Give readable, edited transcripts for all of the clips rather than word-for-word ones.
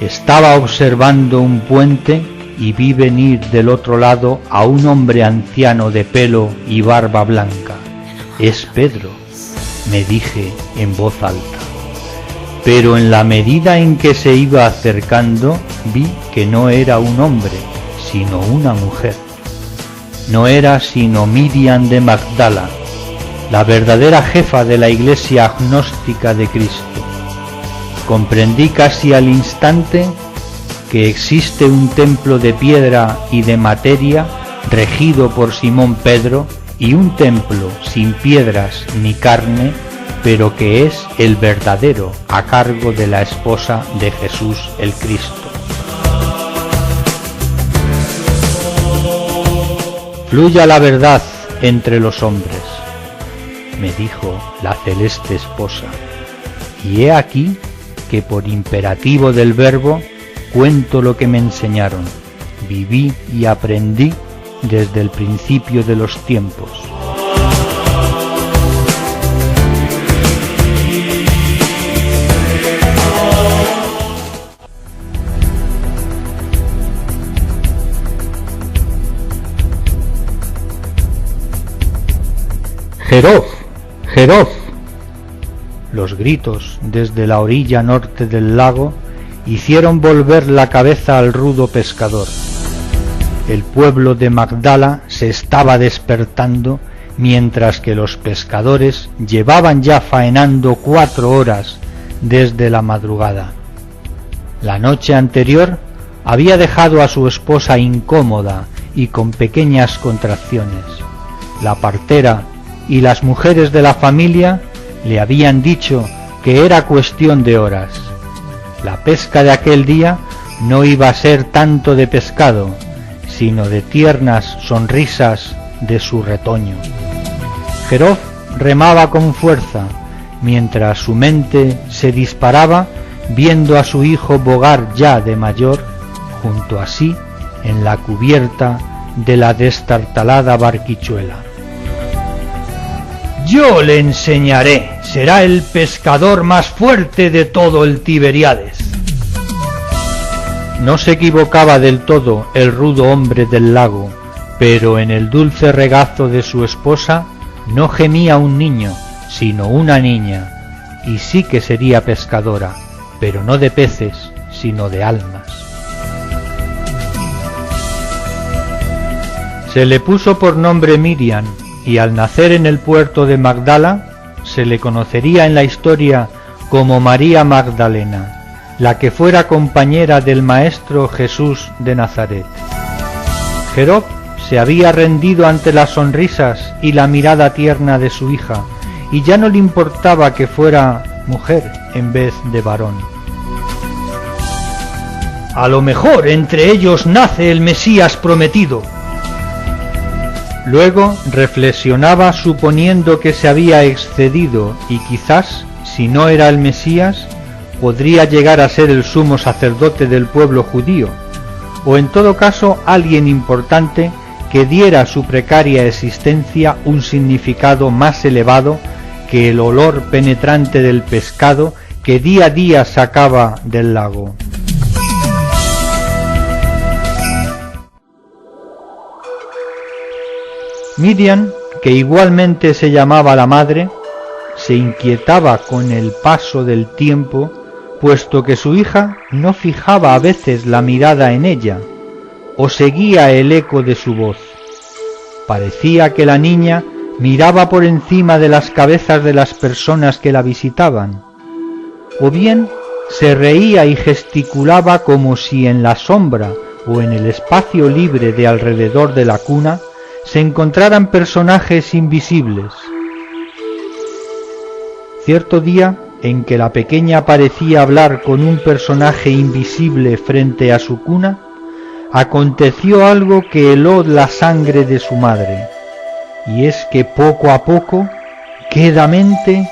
Estaba observando un puente y vi venir del otro lado a un hombre anciano de pelo y barba blanca. «Es Pedro», me dije en voz alta. Pero en la medida en que se iba acercando, vi que no era un hombre, sino una mujer. No era sino Miriam de Magdala, la verdadera jefa de la Iglesia agnóstica de Cristo. Comprendí casi al instante que existe un templo de piedra y de materia regido por Simón Pedro y un templo sin piedras ni carne, pero que es el verdadero a cargo de la esposa de Jesús el Cristo. Fluya la verdad entre los hombres, me dijo la celeste esposa, y he aquí que por imperativo del Verbo cuento lo que me enseñaron, viví y aprendí desde el principio de los tiempos. «¡Jeroz! ¡Jeroz!». Los gritos desde la orilla norte del lago hicieron volver la cabeza al rudo pescador. El pueblo de Magdala se estaba despertando, mientras que los pescadores llevaban ya faenando 4 horas desde la madrugada. La noche anterior había dejado a su esposa incómoda y con pequeñas contracciones. La partera y las mujeres de la familia le habían dicho que era cuestión de horas. La pesca de aquel día no iba a ser tanto de pescado, sino de tiernas sonrisas de su retoño. Jeroz remaba con fuerza, mientras su mente se disparaba viendo a su hijo bogar ya de mayor, junto a sí en la cubierta de la destartalada barquichuela. «Yo le enseñaré, será el pescador más fuerte de todo el Tiberíades». No se equivocaba del todo el rudo hombre del lago, pero en el dulce regazo de su esposa no gemía un niño, sino una niña, y sí que sería pescadora, pero no de peces, sino de almas. Se le puso por nombre Miriam, y al nacer en el puerto de Magdala, se le conocería en la historia como María Magdalena, la que fuera compañera del Maestro Jesús de Nazaret. Jeroz se había rendido ante las sonrisas y la mirada tierna de su hija, y ya no le importaba que fuera mujer en vez de varón. «A lo mejor entre ellos nace el Mesías prometido». Luego reflexionaba suponiendo que se había excedido y quizás, si no era el Mesías, podría llegar a ser el sumo sacerdote del pueblo judío, o en todo caso alguien importante que diera a su precaria existencia un significado más elevado que el olor penetrante del pescado que día a día sacaba del lago. Miriam, que igualmente se llamaba la madre, se inquietaba con el paso del tiempo, puesto que su hija no fijaba a veces la mirada en ella, o seguía el eco de su voz. Parecía que la niña miraba por encima de las cabezas de las personas que la visitaban, o bien se reía y gesticulaba como si en la sombra o en el espacio libre de alrededor de la cuna se encontraran personajes invisibles. Cierto día en que la pequeña parecía hablar con un personaje invisible frente a su cuna, aconteció algo que heló la sangre de su madre, y es que poco a poco, quedamente,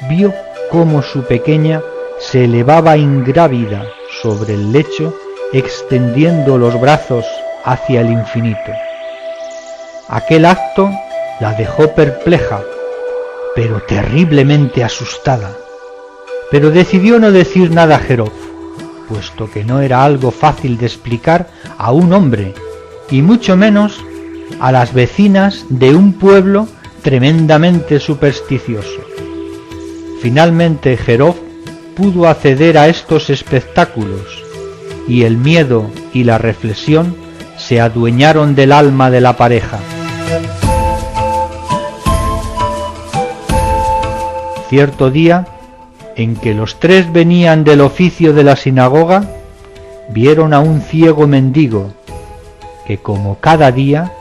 vio cómo su pequeña se elevaba ingrávida sobre el lecho, extendiendo los brazos hacia el infinito. Aquel acto la dejó perpleja, pero terriblemente asustada. Pero decidió no decir nada a Jeroz. puesto que no era algo fácil de explicar a un hombre, y mucho menos a las vecinas de un pueblo tremendamente supersticioso. Finalmente Jerov pudo acceder a estos espectáculos, y el miedo y la reflexión se adueñaron del alma de la pareja. Cierto día, en que los tres venían del oficio de la sinagoga, vieron a un ciego mendigo que, como cada día,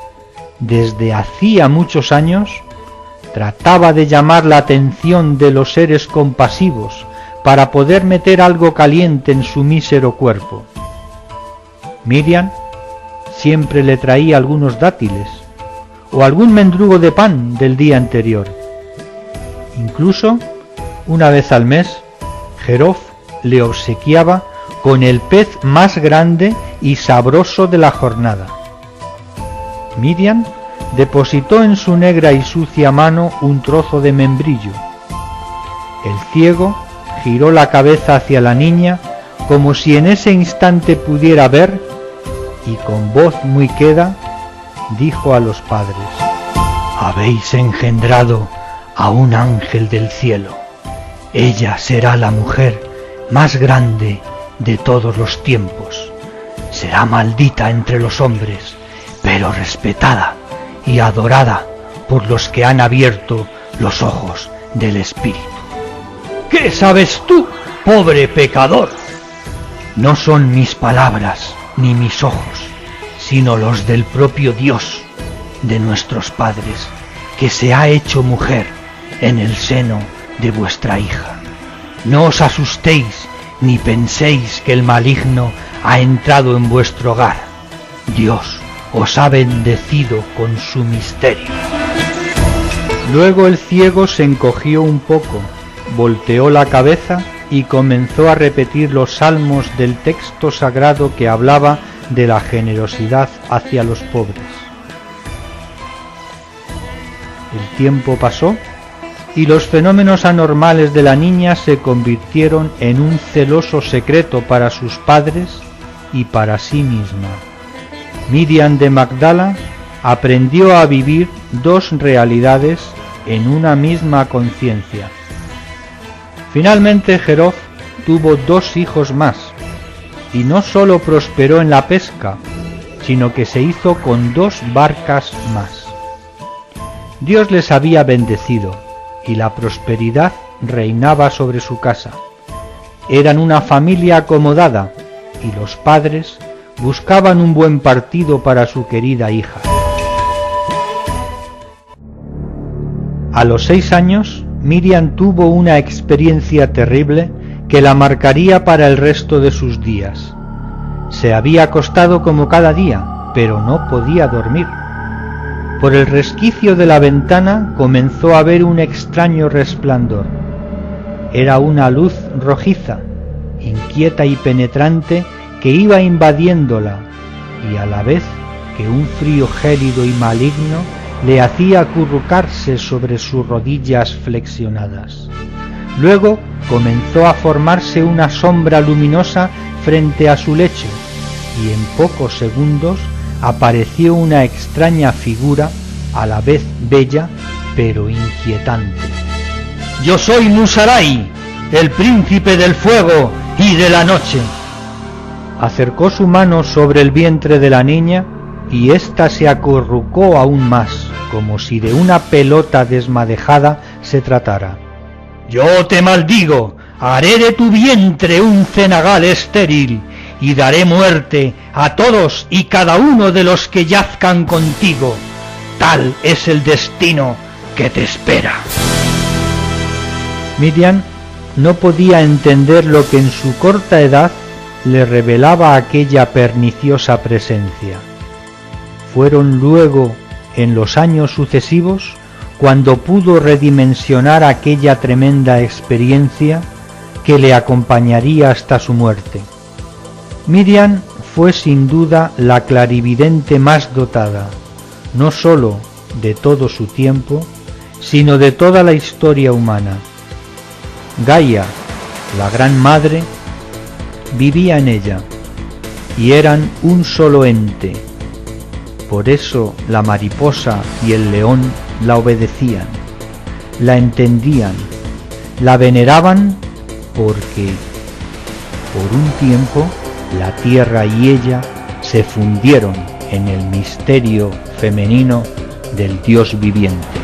desde hacía muchos años, trataba de llamar la atención de los seres compasivos para poder meter algo caliente en su mísero cuerpo. Miriam siempre le traía algunos dátiles o algún mendrugo de pan del día anterior. Incluso, una vez al mes, Jerov le obsequiaba con el pez más grande y sabroso de la jornada. Miriam depositó en su negra y sucia mano un trozo de membrillo. El ciego giró la cabeza hacia la niña como si en ese instante pudiera ver, y con voz muy queda dijo a los padres: «Habéis engendrado a un ángel del cielo. Ella será la mujer más grande de todos los tiempos. Será maldita entre los hombres, pero respetada y adorada por los que han abierto los ojos del espíritu». «¿Qué sabes tú, pobre pecador?». «No son mis palabras ni mis ojos, sino los del propio Dios de nuestros padres, que se ha hecho mujer en el seno de vuestra hija. No os asustéis ni penséis que el maligno ha entrado en vuestro hogar. Dios os ha bendecido con su misterio». Luego el ciego se encogió un poco, volteó la cabeza y comenzó a repetir los salmos del texto sagrado que hablaba de la generosidad hacia los pobres. El tiempo pasó y los fenómenos anormales de la niña se convirtieron en un celoso secreto para sus padres y para sí misma. Miriam de Magdala aprendió a vivir dos realidades en una misma conciencia. Finalmente Jerov tuvo 2 hijos más, y no sólo prosperó en la pesca, sino que se hizo con 2 barcas más. Dios les había bendecido, y la prosperidad reinaba sobre su casa. Eran una familia acomodada, y los padres buscaban un buen partido para su querida hija. A los 6 años, Miriam tuvo una experiencia terrible que la marcaría para el resto de sus días. Se había acostado como cada día, pero no podía dormir. Por el resquicio de la ventana comenzó a ver un extraño resplandor. Era una luz rojiza, inquieta y penetrante, que iba invadiéndola, y a la vez que un frío gélido y maligno le hacía acurrucarse sobre sus rodillas flexionadas. Luego comenzó a formarse una sombra luminosa frente a su lecho, y en pocos segundos apareció una extraña figura, a la vez bella pero inquietante. «Yo soy Musarai, el príncipe del fuego y de la noche». Acercó su mano sobre el vientre de la niña, y ésta se acurrucó aún más, como si de una pelota desmadejada se tratara. «Yo te maldigo, haré de tu vientre un cenagal estéril, y daré muerte a todos y cada uno de los que yazcan contigo. Tal es el destino que te espera». Miriam no podía entender lo que en su corta edad le revelaba aquella perniciosa presencia. Fueron luego, en los años sucesivos, cuando pudo redimensionar aquella tremenda experiencia que le acompañaría hasta su muerte. Miriam fue sin duda la clarividente más dotada, no sólo de todo su tiempo, sino de toda la historia humana. Gaia, la Gran Madre, vivía en ella, y eran un solo ente. Por eso la mariposa y el león la obedecían, la entendían, la veneraban, porque por un tiempo la tierra y ella se fundieron en el misterio femenino del Dios viviente.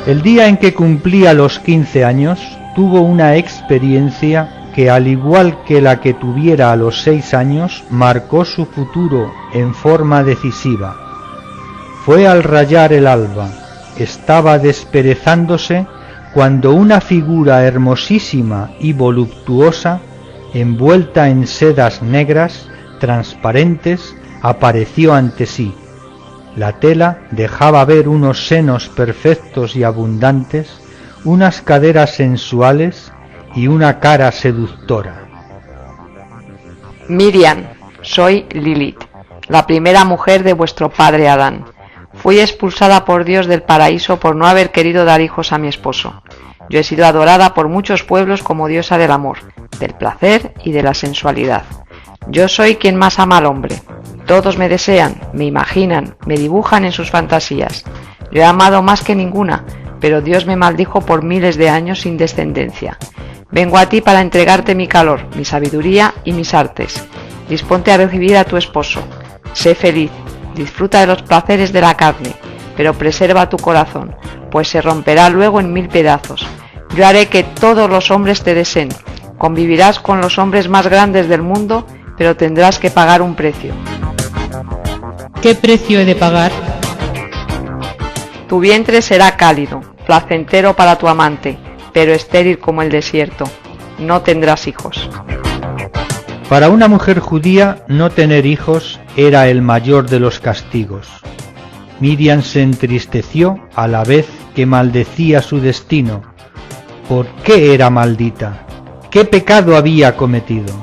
El día en que cumplía los 15 años, tuvo una experiencia que, al igual que la que tuviera a los 6 años, marcó su futuro en forma decisiva. Fue al rayar el alba, estaba desperezándose, cuando una figura hermosísima y voluptuosa, envuelta en sedas negras, transparentes, apareció ante sí. La tela dejaba ver unos senos perfectos y abundantes, unas caderas sensuales y una cara seductora. Miriam, soy Lilith, la primera mujer de vuestro padre Adán. Fui expulsada por Dios del paraíso por no haber querido dar hijos a mi esposo. Yo he sido adorada por muchos pueblos como diosa del amor, del placer y de la sensualidad. Yo soy quien más ama al hombre. Todos me desean, me imaginan, me dibujan en sus fantasías. Yo he amado más que ninguna, pero Dios me maldijo por miles de años sin descendencia. Vengo a ti para entregarte mi calor, mi sabiduría y mis artes. Disponte a recibir a tu esposo. Sé feliz, disfruta de los placeres de la carne, pero preserva tu corazón, pues se romperá luego en 1000 pedazos. Yo haré que todos los hombres te deseen. Convivirás con los hombres más grandes del mundo, pero tendrás que pagar un precio. ¿Qué precio he de pagar? Tu vientre será cálido, placentero para tu amante, pero estéril como el desierto. No tendrás hijos. Para una mujer judía, no tener hijos era el mayor de los castigos. Miriam se entristeció a la vez que maldecía su destino. ¿Por qué era maldita? ¿Qué pecado había cometido?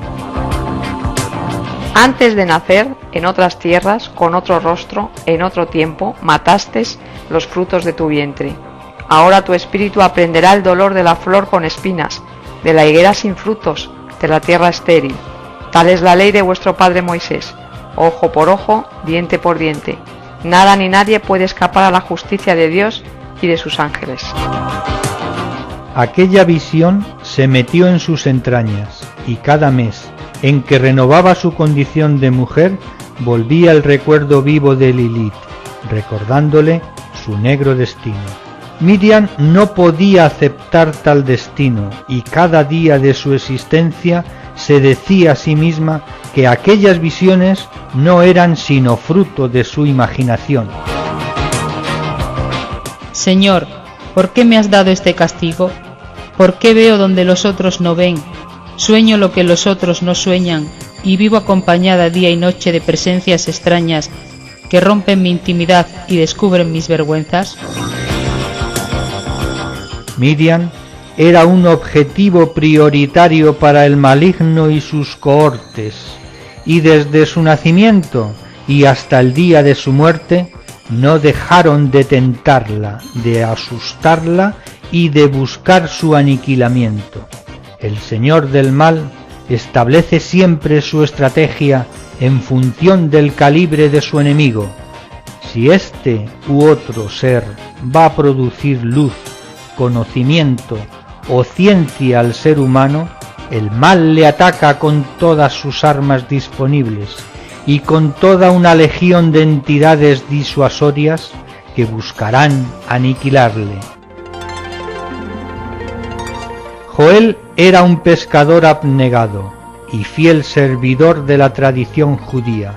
Antes de nacer, en otras tierras, con otro rostro, en otro tiempo, mataste los frutos de tu vientre. Ahora tu espíritu aprenderá el dolor de la flor con espinas, de la higuera sin frutos, de la tierra estéril. Tal es la ley de vuestro padre Moisés, ojo por ojo, diente por diente. Nada ni nadie puede escapar a la justicia de Dios y de sus ángeles. Aquella visión se metió en sus entrañas, y cada mes en que renovaba su condición de mujer, volvía el recuerdo vivo de Lilith, recordándole su negro destino. Miriam no podía aceptar tal destino, y cada día de su existencia se decía a sí misma que aquellas visiones no eran sino fruto de su imaginación. Señor, ¿por qué me has dado este castigo? ¿Por qué veo donde los otros no ven? Sueño lo que los otros no sueñan, y vivo acompañada día y noche de presencias extrañas que rompen mi intimidad y descubren mis vergüenzas. Miriam era un objetivo prioritario para el maligno y sus cohortes, y desde su nacimiento y hasta el día de su muerte no dejaron de tentarla, de asustarla y de buscar su aniquilamiento. El Señor del mal establece siempre su estrategia en función del calibre de su enemigo. Si este u otro ser va a producir luz, conocimiento o ciencia al ser humano, el mal le ataca con todas sus armas disponibles y con toda una legión de entidades disuasorias que buscarán aniquilarle. Joel era un pescador abnegado y fiel servidor de la tradición judía.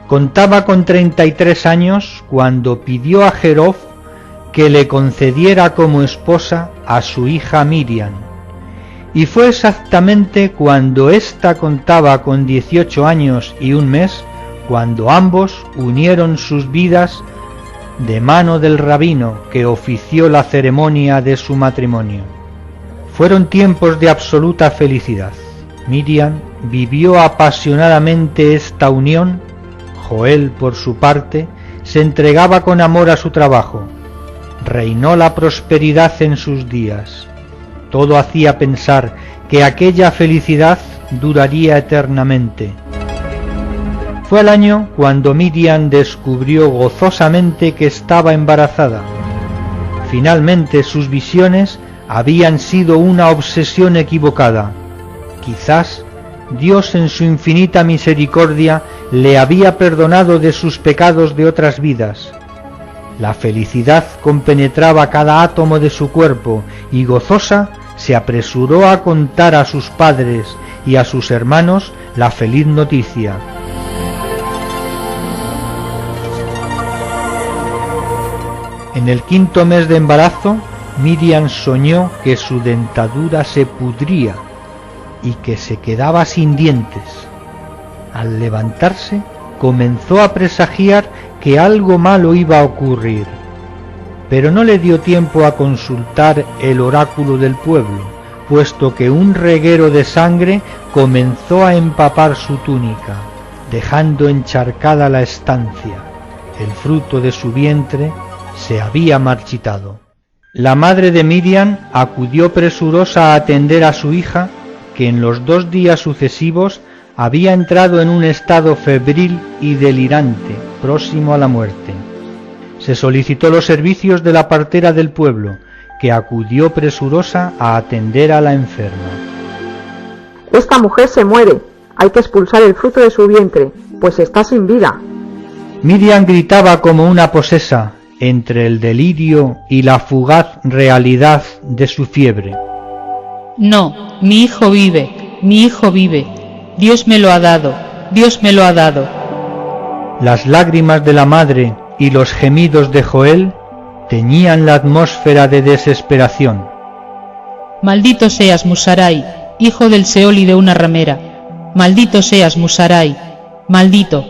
Contaba con 33 años cuando pidió a Jerof que le concediera como esposa a su hija Miriam, y fue exactamente cuando ésta contaba con 18 años y un mes cuando ambos unieron sus vidas de mano del rabino que ofició la ceremonia de su matrimonio. Fueron tiempos de absoluta felicidad. Miriam vivió apasionadamente esta unión, Joel, por su parte, se entregaba con amor a su trabajo. Reinó la prosperidad en sus días. Todo hacía pensar que aquella felicidad duraría eternamente. Fue el año cuando Miriam descubrió gozosamente que estaba embarazada. Finalmente sus visiones habían sido una obsesión equivocada. Quizás Dios en su infinita misericordia le había perdonado de sus pecados de otras vidas. La felicidad compenetraba cada átomo de su cuerpo y gozosa se apresuró a contar a sus padres y a sus hermanos la feliz noticia. En el 5.º mes de embarazo, Miriam soñó que su dentadura se pudría y que se quedaba sin dientes. Al levantarse, comenzó a presagiar que algo malo iba a ocurrir, pero no le dio tiempo a consultar el oráculo del pueblo, puesto que un reguero de sangre comenzó a empapar su túnica, dejando encharcada la estancia. El fruto de su vientre se había marchitado. La madre de Miriam acudió presurosa a atender a su hija, que en los 2 días sucesivos había entrado en un estado febril y delirante, próximo a la muerte. Se solicitó los servicios de la partera del pueblo, que acudió presurosa a atender a la enferma. Esta mujer se muere, hay que expulsar el fruto de su vientre, pues está sin vida. Miriam gritaba como una posesa, entre el delirio y la fugaz realidad de su fiebre. No, mi hijo vive, mi hijo vive. Dios me lo ha dado, Dios me lo ha dado. Las lágrimas de la madre y los gemidos de Joel teñían la atmósfera de desesperación. Maldito seas, Musarai, hijo del Seol y de una ramera. Maldito seas, Musarai, maldito.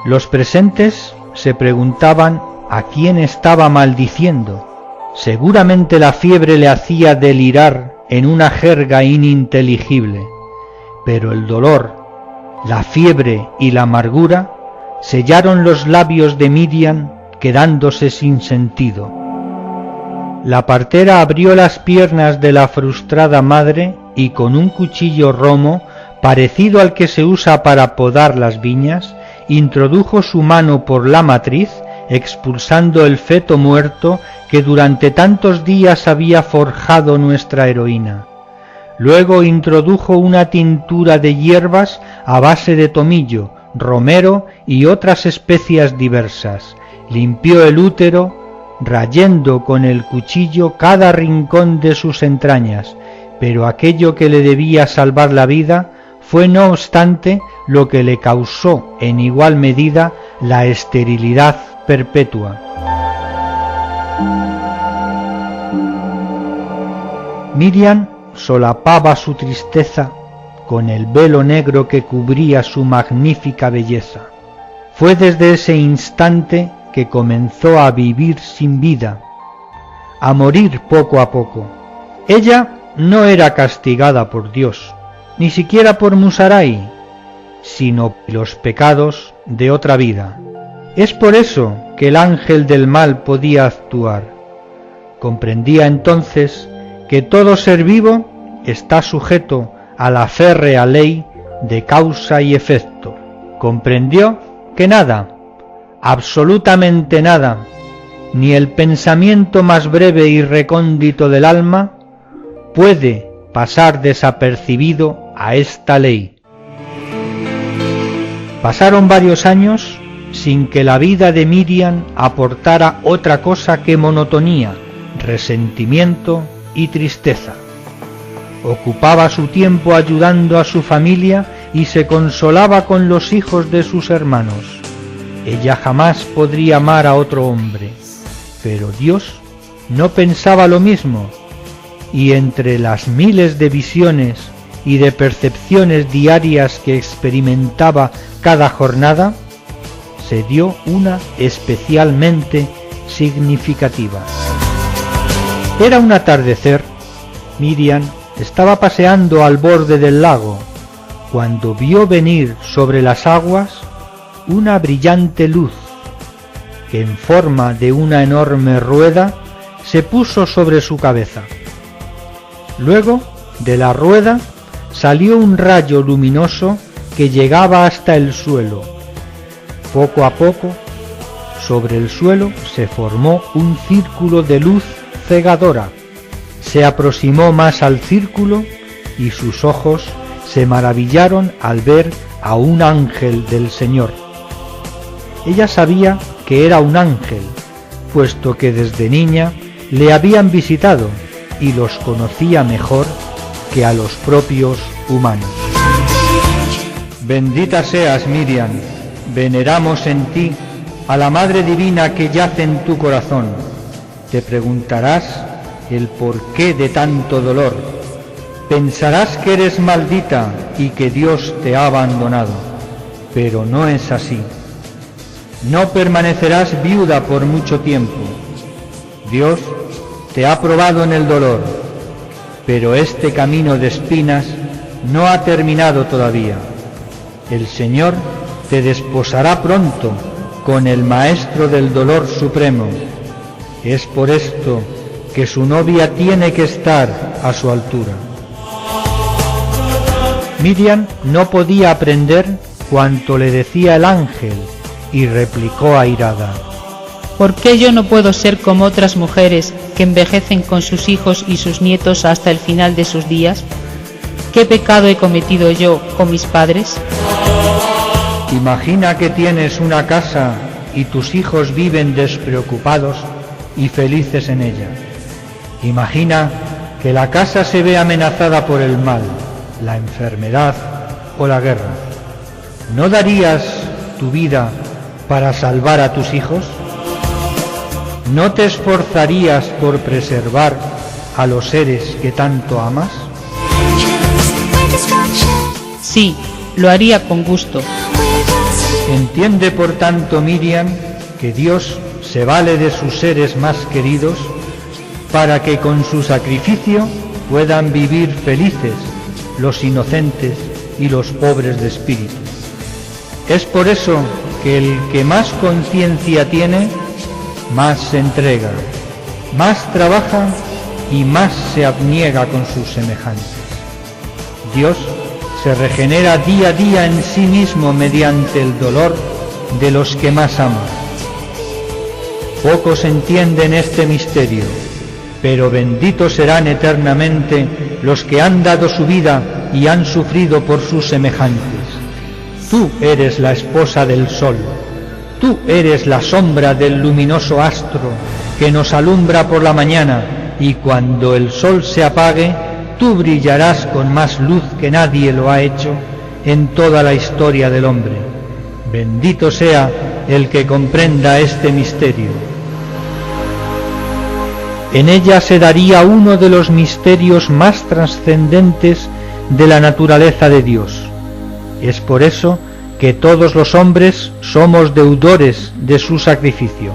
Los presentes se preguntaban a quién estaba maldiciendo. Seguramente la fiebre le hacía delirar en una jerga ininteligible, pero el dolor, la fiebre y la amargura sellaron los labios de Miriam, quedándose sin sentido. La partera abrió las piernas de la frustrada madre y con un cuchillo romo, parecido al que se usa para podar las viñas, introdujo su mano por la matriz, expulsando el feto muerto que durante tantos días había forjado nuestra heroína. Luego introdujo una tintura de hierbas a base de tomillo, romero y otras especias diversas. Limpió el útero, rayendo con el cuchillo cada rincón de sus entrañas, pero aquello que le debía salvar la vida fue no obstante lo que le causó en igual medida la esterilidad perpetua. Miriam solapaba su tristeza con el velo negro que cubría su magnífica belleza. Fue desde ese instante que comenzó a vivir sin vida, a morir poco a poco. Ella no era castigada por Dios, ni siquiera por Musarai, sino por los pecados de otra vida. Es por eso que el ángel del mal podía actuar. Comprendía entonces que todo ser vivo está sujeto a la férrea ley de causa y efecto. Comprendió que nada, absolutamente nada, ni el pensamiento más breve y recóndito del alma, puede pasar desapercibido a esta ley. Pasaron varios años sin que la vida de Miriam aportara otra cosa que monotonía, resentimiento y tristeza. Ocupaba su tiempo ayudando a su familia y se consolaba con los hijos de sus hermanos. Ella jamás podría amar a otro hombre, pero Dios no pensaba lo mismo, y entre las miles de visiones y de percepciones diarias que experimentaba cada jornada, se dio una especialmente significativa. Era un atardecer. Miriam estaba paseando al borde del lago, cuando vio venir sobre las aguas una brillante luz que en forma de una enorme rueda se puso sobre su cabeza. Luego de la rueda salió un rayo luminoso que llegaba hasta el suelo. Poco a poco, sobre el suelo se formó un círculo de luz cegadora. Se aproximó más al círculo y sus ojos se maravillaron al ver a un ángel del Señor. Ella sabía que era un ángel, puesto que desde niña le habían visitado y los conocía mejor que a los propios humanos. Bendita seas, Miriam, veneramos en ti a la Madre Divina que yace en tu corazón. Te preguntarás el porqué de tanto dolor. Pensarás que eres maldita y que Dios te ha abandonado, pero no es así. No permanecerás viuda por mucho tiempo. Dios te ha probado en el dolor, pero este camino de espinas no ha terminado todavía. El Señor te desposará pronto con el Maestro del Dolor Supremo. Es por esto que su novia tiene que estar a su altura. Miriam no podía aprender cuanto le decía el ángel y replicó airada: ¿por qué yo no puedo ser como otras mujeres que envejecen con sus hijos y sus nietos hasta el final de sus días? ¿Qué pecado he cometido yo con mis padres? Imagina que tienes una casa y tus hijos viven despreocupados y felices en ella. Imagina que la casa se ve amenazada por el mal, la enfermedad o la guerra. ¿No darías tu vida para salvar a tus hijos? ¿No te esforzarías por preservar a los seres que tanto amas? Sí, lo haría con gusto. Entiende, por tanto, Miriam, que Dios se vale de sus seres más queridos para que con su sacrificio puedan vivir felices los inocentes y los pobres de espíritu. Es por eso que el que más conciencia tiene, más se entrega, más trabaja y más se abniega con sus semejantes. Dios se regenera día a día en sí mismo mediante el dolor de los que más ama. Pocos entienden este misterio, pero benditos serán eternamente los que han dado su vida y han sufrido por sus semejantes. Tú eres la esposa del sol, tú eres la sombra del luminoso astro que nos alumbra por la mañana, y cuando el sol se apague, tú brillarás con más luz que nadie lo ha hecho en toda la historia del hombre. Bendito sea el que comprenda este misterio. En ella se daría uno de los misterios más trascendentes de la naturaleza de Dios. Es por eso que todos los hombres somos deudores de su sacrificio.